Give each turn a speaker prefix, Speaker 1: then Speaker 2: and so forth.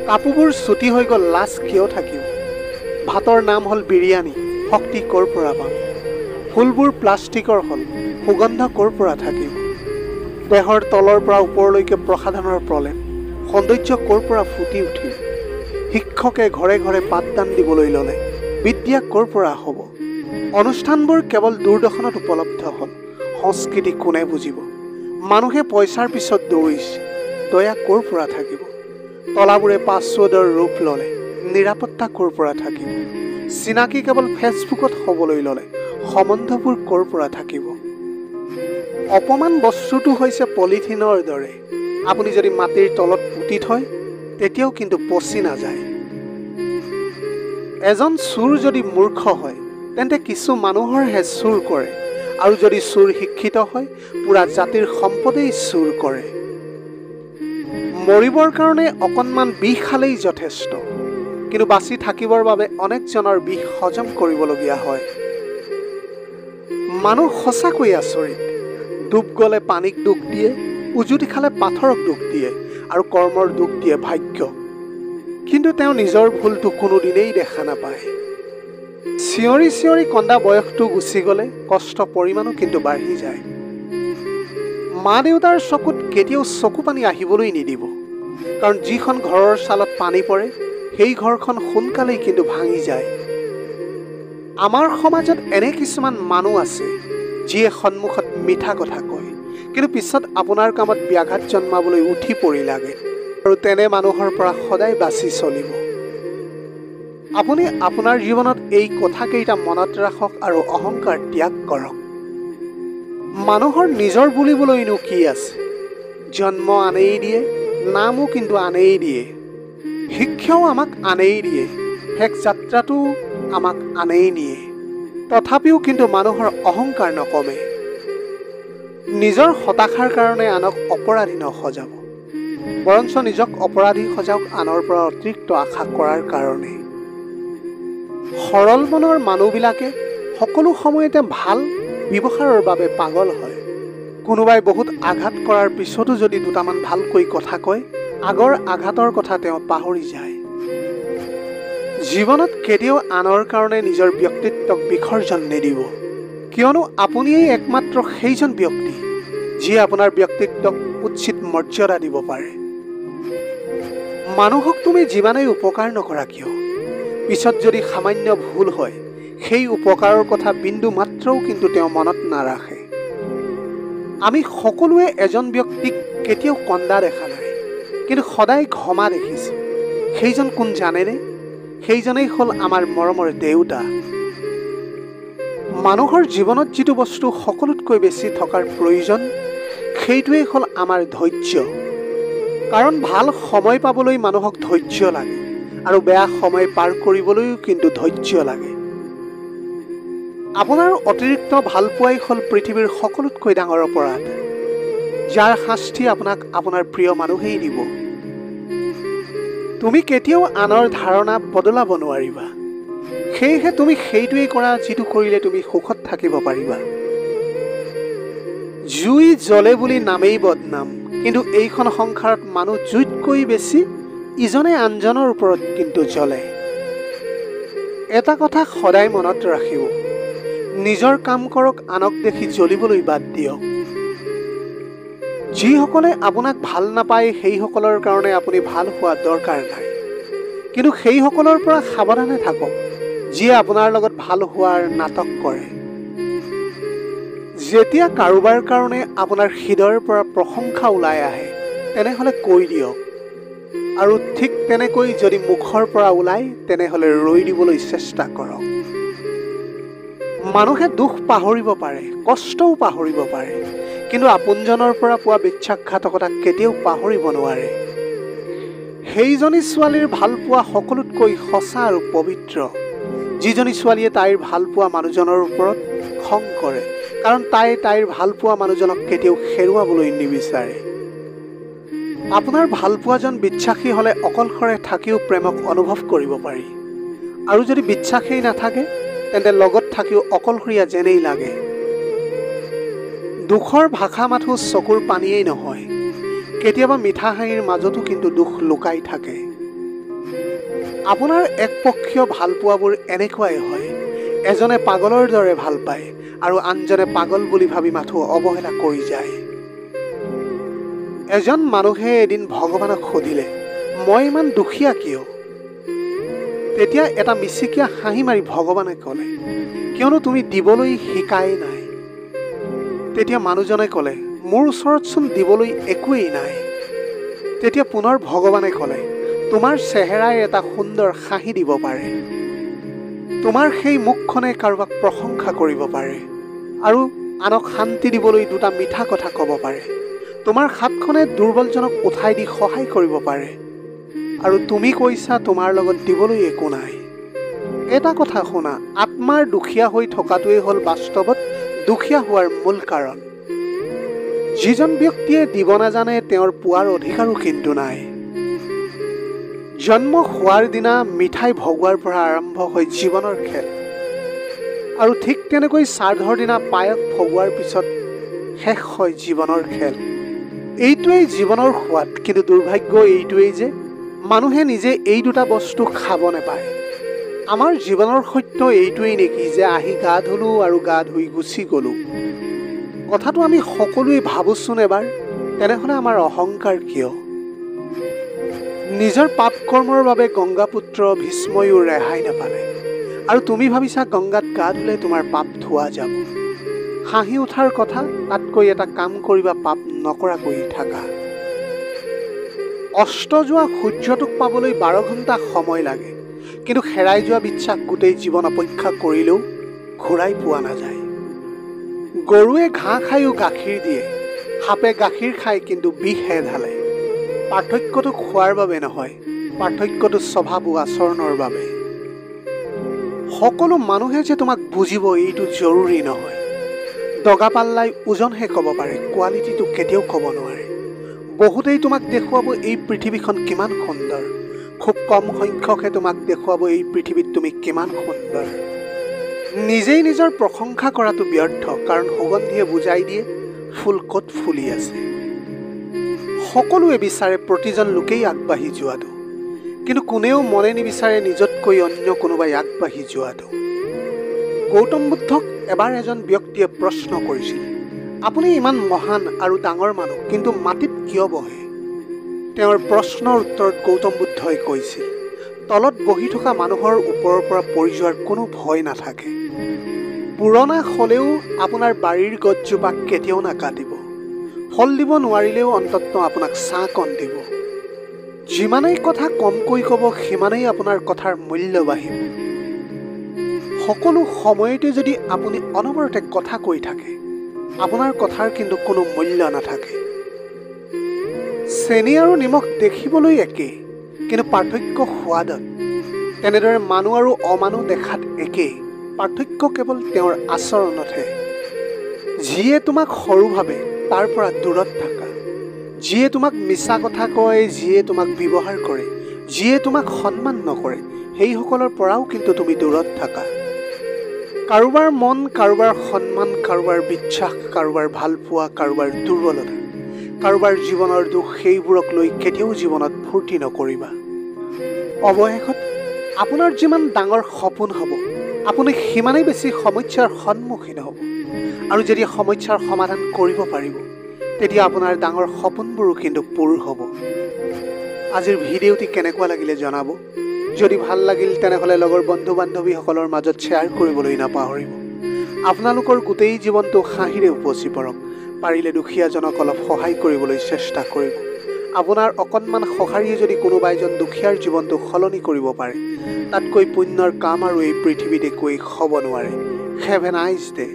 Speaker 1: কাপোৰবোৰ ছুটি হৈ গ'ল, লাজ কিয় থাকিব? ভাতৰ নাম হ'ল বিৰিয়ানী, শক্তি ক'ৰ পৰা পাম? ফুলবোৰ প্লাষ্টিকৰ হ'ল, সুগন্ধ ক'ৰ পৰা থাকিব? দেহৰ তলৰ পৰা ওপৰলৈকে প্ৰসাধনৰ প্ৰলেপ, সৌন্দৰ্য ক'ৰ পৰা ফুটি উঠিব? শিক্ষকে ঘৰে ঘৰে পাঠদান দিবলৈ ল'লে, বিদ্যা ক'ৰ পৰা হ'ব? অনুষ্ঠানবোৰ কেৱল দূৰদৰ্শনত উপলব্ধ হ'ল, সংস্কৃতি কোনে বুজিব? মানুহে পইচাৰ পিছত দৌৰিছে, দয়া ক'ৰ পৰা থাকিব? তলাবোৰে পাছৱৰ্ডৰ ৰূপ ল'লে, নিৰাপত্তা ক'ৰ পৰা থাকিব? চিনাকি কেৱল ফেচবুকত হ'বলৈ ল'লে, সম্বন্ধবোৰ ক'ৰ পৰা থাকিব? অপমান বস্তুটো হৈছে পলিথিনৰ দৰে, আপুনি যদি মাটিৰ তলত পুতি থয় তেতিয়াও কিন্তু পচি নাযায়। এজন চোৰ যদি মূৰ্খ হয় তেন্তে কিছু মানুহৰহে চুৰ কৰে, আৰু যদি চোৰ শিক্ষিত হয় পুৰা জাতিৰ সম্পদেই চুৰ কৰে। মৰিবৰ কাৰণে অকণমান বিষ খালেই যথেষ্ট, কিন্তু বাচি থাকিবৰ বাবে অনেকজনৰ বিষ হজম কৰিবলগীয়া হয়। মানুহ সঁচাকৈ আচৰিত, ডুব গ'লে পানীক দুখ দিয়ে, উজুতি খালে পাথৰক দুখ দিয়ে, আৰু কৰ্মৰ দুখ দিয়ে ভাগ্য। কিন্তু তেওঁ নিজৰ ভুলটো কোনোদিনেই দেখা নাপায়। চিঞৰি চিঞৰি কন্দা বয়সটো গুচি গ'লে কষ্ট পৰিমাণো কিন্তু বাঢ়ি যায়। মা দেউতাৰ চকুত কেতিয়াও চকু পানী আহিবলৈ নিদিব, কাৰণ যিখন ঘৰৰ ছালত পানী পৰে সেই ঘৰখন সোনকালেই কিন্তু ভাঙি যায়। আমাৰ সমাজত এনে কিছুমান মানুহ আছে যিয়ে সন্মুখত মিঠা কথা কয়, কিন্তু পিছত আপোনাৰ কামত ব্যাঘাত জন্মাবলৈ উঠি পৰি লাগে, আৰু তেনে মানুহৰ পৰা সদায় বাছি চলিব। আপুনি আপোনাৰ জীৱনত এই কথাকেইটা মনত ৰাখক আৰু অহংকাৰ ত্যাগ কৰক। মানুহৰ নিজৰ বুলিবলৈনো কি আছে? জন্ম আনেই দিয়ে, নামো কিন্তু আনেই দিয়ে, শিক্ষাও আমাক আনেই দিয়ে, শেষ যাত্ৰাটো আমাক আনেই নিয়ে। তথাপিও কিন্তু মানুহৰ অহংকাৰ নকমে। নিজৰ হতাশাৰ কাৰণে আনক অপৰাধী নসজাব, বৰঞ্চ নিজক অপৰাধী সজাওক আনৰ পৰা অতিৰিক্ত আশা কৰাৰ কাৰণে। সৰল মনৰ মানুহবিলাকে সকলো সময়তে ভাল ব্যৱহাৰৰ বাবে পাগল হয়। কোনোবাই বহুত আঘাত কৰাৰ পিছতো যদি দুটামান ভালকৈ কথা কয়, আগৰ আঘাতৰ কথা তেওঁ পাহৰি যায়। জীৱনত কেতিয়াও আনৰ কাৰণে নিজৰ ব্যক্তিত্বক বিসৰ্জন নিদিব, কিয়নো আপুনিয়েই একমাত্ৰ সেইজন ব্যক্তি যিয়ে আপোনাৰ ব্যক্তিত্বক উচিত মৰ্যাদা দিব পাৰে। মানুহক তুমি যিমানেই উপকাৰ নকৰা কিয়, পিছত যদি সামান্য ভুল হয় সেই উপকাৰৰ কথা বিন্দু মাত্ৰও কিন্তু তেওঁ মনত নাৰাখে। আমি সকলোৱে এজন ব্যক্তিক কেতিয়াও কন্দা দেখা নাই, কিন্তু সদায় ক্ষমা দেখিছোঁ। সেইজন কোন জানেনে? সেইজনেই হ'ল আমাৰ মৰমৰ দেউতা। মানুহৰ জীৱনত যিটো বস্তু সকলোতকৈ বেছি থকাৰ প্ৰয়োজন সেইটোৱেই হ'ল আমাৰ ধৈৰ্য। কাৰণ ভাল সময় পাবলৈ মানুহক ধৈৰ্য লাগে, আৰু বেয়া সময় পাৰ কৰিবলৈও কিন্তু ধৈৰ্য লাগে। আপোনাৰ অতিৰিক্ত ভালপোৱাই হ'ল পৃথিৱীৰ সকলোতকৈ ডাঙৰ অপৰাধ, যাৰ শাস্তি আপোনাক আপোনাৰ প্ৰিয় মানুহেই দিব। তুমি কেতিয়াও আনৰ ধাৰণা বদলাব নোৱাৰিবা, সেয়েহে তুমি সেইটোৱেই কৰা যিটো কৰিলে তুমি সুখত থাকিব পাৰিবা। জুই জ্বলে বুলি নামেই বদনাম, কিন্তু এইখন সংসাৰত মানুহ জুইতকৈ বেছি ইজনে আনজনৰ ওপৰত কিন্তু জ্বলে। এটা কথা সদায় মনত ৰাখিব, নিজৰ কাম কৰক, আনক দেখি জ্বলিবলৈ বাদ দিয়ক। যিসকলে আপোনাক ভাল নাপায় সেইসকলৰ কাৰণে আপুনি ভাল হোৱা দৰকাৰ নাই, কিন্তু সেইসকলৰ পৰা সাৱধানে থাকক যিয়ে আপোনাৰ লগত ভাল হোৱাৰ নাটক কৰে। যেতিয়া কাৰোবাৰ কাৰণে আপোনাৰ হৃদয়ৰ পৰা প্ৰশংসা ওলাই আহে তেনেহ'লে কৈ দিয়ক, আৰু ঠিক তেনেকৈ যদি মুখৰ পৰা ওলায় তেনেহ'লে ৰৈ দিবলৈ চেষ্টা কৰক। মানুহে দুখ পাহৰিব পাৰে, কষ্টও পাহৰিব পাৰে, কিন্তু আপোনজনৰ পৰা পোৱা বিশ্বাসঘাতকতা কেতিয়াও পাহৰিব নোৱাৰে। সেইজনী ছোৱালীৰ ভালপোৱা সকলোতকৈ সঁচা আৰু পবিত্ৰ যিজনী ছোৱালীয়ে তাইৰ ভালপোৱা মানুহজনৰ ওপৰত খং কৰে, কাৰণ তাইৰ ভালপোৱা মানুহজনক কেতিয়াও হেৰুৱাবলৈ নিবিচাৰে। আপোনাৰ ভালপোৱাজন বিশ্বাসী হ'লে অকলশৰে থাকিও প্ৰেমক অনুভৱ কৰিব পাৰি, আৰু যদি বিশ্বাসেই নাথাকে তেন্তে লগত থাকিও অকলশৰীয়া যেনেই লাগে। দুখৰ ভাষা মাথো চকুৰ পানীয়েই নহয়, কেতিয়াবা মিঠা হাঁহিৰ মাজতো কিন্তু দুখ লুকাই থাকে। আপোনাৰ একপক্ষীয় ভালপোৱাবোৰ এনেকুৱাই হয়। এজনে পাগলৰ দৰে ভাল পায় আৰু আনজনে পাগল বুলি ভাবি মাথো অৱহেলা কৰি যায়। এজন মানুহে এদিন ভগৱানক সুধিলে, মই ইমান দুখীয়া কিয়? তেতিয়া এটা মিচিকিয়া হাঁহি মাৰি ভগৱানে ক'লে, কিয়নো তুমি দিবলৈ শিকাই নাই। তেতিয়া মানুহজনে ক'লে, মোৰ ওচৰতচোন দিবলৈ একোৱেই নাই। তেতিয়া পুনৰ ভগৱানে ক'লে, তোমাৰ চেহেৰাই এটা সুন্দৰ হাঁহি দিব পাৰে। তোমাৰ সেই মুখখনে কাৰোবাক প্ৰশংসা কৰিব পাৰে আৰু আনক শান্তি দিবলৈ দুটা মিঠা কথা ক'ব পাৰে। তোমাৰ হাতখনে দুৰ্বলজনক উঠাই দি সহায় কৰিব পাৰে আৰু তুমি কৈছা তোমাৰ লগত দিবলৈ একো নাই। এটা কথা শুনা, আত্মাৰ দুখীয়া হৈ থকাটোৱেই হ'ল বাস্তৱত দুখীয়া হোৱাৰ মূল কাৰণ। যিজন ব্যক্তিয়ে দিব নাজানে তেওঁৰ পোৱাৰ অধিকাৰো কিন্তু নাই। জন্ম হোৱাৰ দিনা মিঠাই ভগোৱাৰ পৰা আৰম্ভ হয় জীৱনৰ খেল, আৰু ঠিক তেনেকৈ শ্ৰাদ্ধৰ দিনা পায়স ভগোৱাৰ পিছত শেষ হয় জীৱনৰ খেল। এইটোৱেই জীৱনৰ সোৱাদ, কিন্তু দুৰ্ভাগ্য এইটোৱেই যে মানুহে নিজে এই দুটা বস্তু খাব নাপায়। আমাৰ জীৱনৰ সত্য এইটোৱেই নেকি যে আহি গা ধুলো আৰু গা ধুই গুচি গ'লো? কথাটো আমি সকলোৱে ভাবোচোন এবাৰ। তেনেহ'লে আমাৰ অহংকাৰ কিয়? নিজৰ পাপ কৰ্মৰ বাবে গংগাপুত্ৰ ভীষ্ময়ো ৰেহাই নাপালে, আৰু তুমি ভাবিছা গংগাত গা ধুলে তোমাৰ পাপ ধোৱা যাব। হাঁহি উঠাৰ কথা, তাতকৈ এটা কাম কৰিবা, পাপ নকৰাকৈ থাকা। অস্ত যোৱা সূৰ্যটোক পাবলৈ 12 ঘণ্টা সময় লাগে, কিন্তু হেৰাই যোৱা বিশ্বাস গোটেই জীৱন অপেক্ষা কৰিলেও ঘূৰাই পোৱা নাযায়। গৰুৱে ঘাঁহ খায়ো গাখীৰ দিয়ে, সাপে গাখীৰ খায় কিন্তু বিষহে ঢালে। পাৰ্থক্যটো খোৱাৰ বাবে নহয়, পাৰ্থক্যটো স্বভাৱ আচৰণৰ বাবে। সকলো মানুহে যে তোমাক বুজিব এইটো জৰুৰী নহয়। দগা পাল্লাই ওজনহে ক'ব পাৰে, কোৱালিটিটো কেতিয়াও ক'ব নোৱাৰে। বহুতেই তোমাক দেখুৱাব এই পৃথিৱীখন কিমান সুন্দৰ, খুব কম সংখ্যকহে তোমাক দেখুৱাব এই পৃথিৱীত তুমি কিমান সুন্দৰ। নিজেই নিজৰ প্ৰশংসা কৰাটো ব্যৰ্থ, কাৰণ সুগন্ধিয়ে বুজাই দিয়ে ফুল ক'ত ফুলি আছে। সকলোৱে বিচাৰে প্ৰতিজন লোকেই আগবাঢ়ি যোৱাটো, কিন্তু কোনেও মনে নিবিচাৰে নিজতকৈ অন্য কোনোবাই আগবাঢ়ি যোৱাটো। গৌতম বুদ্ধক এবাৰ এজন ব্যক্তিয়ে প্ৰশ্ন কৰিছিল, আপুনি ইমান মহান আৰু ডাঙৰ মানুহ, কিন্তু মাটিত কিয় বহে? তেওঁৰ প্ৰশ্নৰ উত্তৰত গৌতম বুদ্ধই কৈছিল, তলত বহি থকা মানুহৰ ওপৰৰ পৰা পৰি যোৱাৰ কোনো ভয় নাথাকে। পুৰণা হ'লেও আপোনাৰ বাৰীৰ গছজোপা কেতিয়াও নাকাটিব। ফল দিব নোৱাৰিলেও অন্ততঃ আপোনাক ছাঁ কণ দিব। যিমানেই কথা কমকৈ ক'ব, সিমানেই আপোনাৰ কথাৰ মূল্য বাঢ়িব। সকলো সময়তে যদি আপুনি অনবৰতে কথা কৈ থাকে, আপোনাৰ কথাৰ কিন্তু কোনো মূল্য নাথাকে। চেনি আৰু নিমখ দেখিবলৈ একেই, কিন্তু পাৰ্থক্য সোৱাদত। তেনেদৰে মানুহ আৰু অমানুহ দেখাত একেই, পাৰ্থক্য কেৱল তেওঁৰ আচৰণতহে। যিয়ে তোমাক সৰু ভাবে তাৰ পৰা দূৰত থাকা। যিয়ে তোমাক মিছা কথা কয়, যিয়ে তোমাক ব্যৱহাৰ কৰে, যিয়ে তোমাক সন্মান নকৰে, সেইসকলৰ পৰাও কিন্তু তুমি দূৰত থাকা। কাৰোবাৰ মন, কাৰোবাৰ সন্মান, কাৰোবাৰ বিশ্বাস, কাৰোবাৰ ভালপোৱা, কাৰোবাৰ দুৰ্বলতা, কাৰোবাৰ জীৱনৰ দুখ, সেইবোৰক লৈ কেতিয়াও জীৱনত ফূৰ্তি নকৰিবা। অৱশেষত আপোনাৰ যিমান ডাঙৰ সপোন হ'ব, আপুনি সিমানেই বেছি সমস্যাৰ সন্মুখীন হ'ব, আৰু যদি সমস্যাৰ সমাধান কৰিব পাৰিব, তেতিয়া আপোনাৰ ডাঙৰ সপোনবোৰো কিন্তু পূৰ হ'ব। আজিৰ ভিডিঅ'টি কেনেকুৱা লাগিলে জনাব। যদি ভাল লাগিল তেনেহ'লে লগৰ বন্ধু বান্ধৱীসকলৰ মাজত শ্বেয়াৰ কৰিবলৈ নাপাহৰিব। আপোনালোকৰ গোটেই জীৱনটো হাঁহিৰে উপচি পৰক। পাৰিলে দুখীয়াজনক অলপ সহায় কৰিবলৈ চেষ্টা কৰিব। আপোনাৰ অকণমান সঁহাৰিয়ে যদি কোনোবা এজন দুখীয়াৰ জীৱনটো সলনি কৰিব পাৰে, তাতকৈ পুণ্যৰ কাম আৰু এই পৃথিৱীত একোৱেই হ'ব নোৱাৰে। Have a nice day.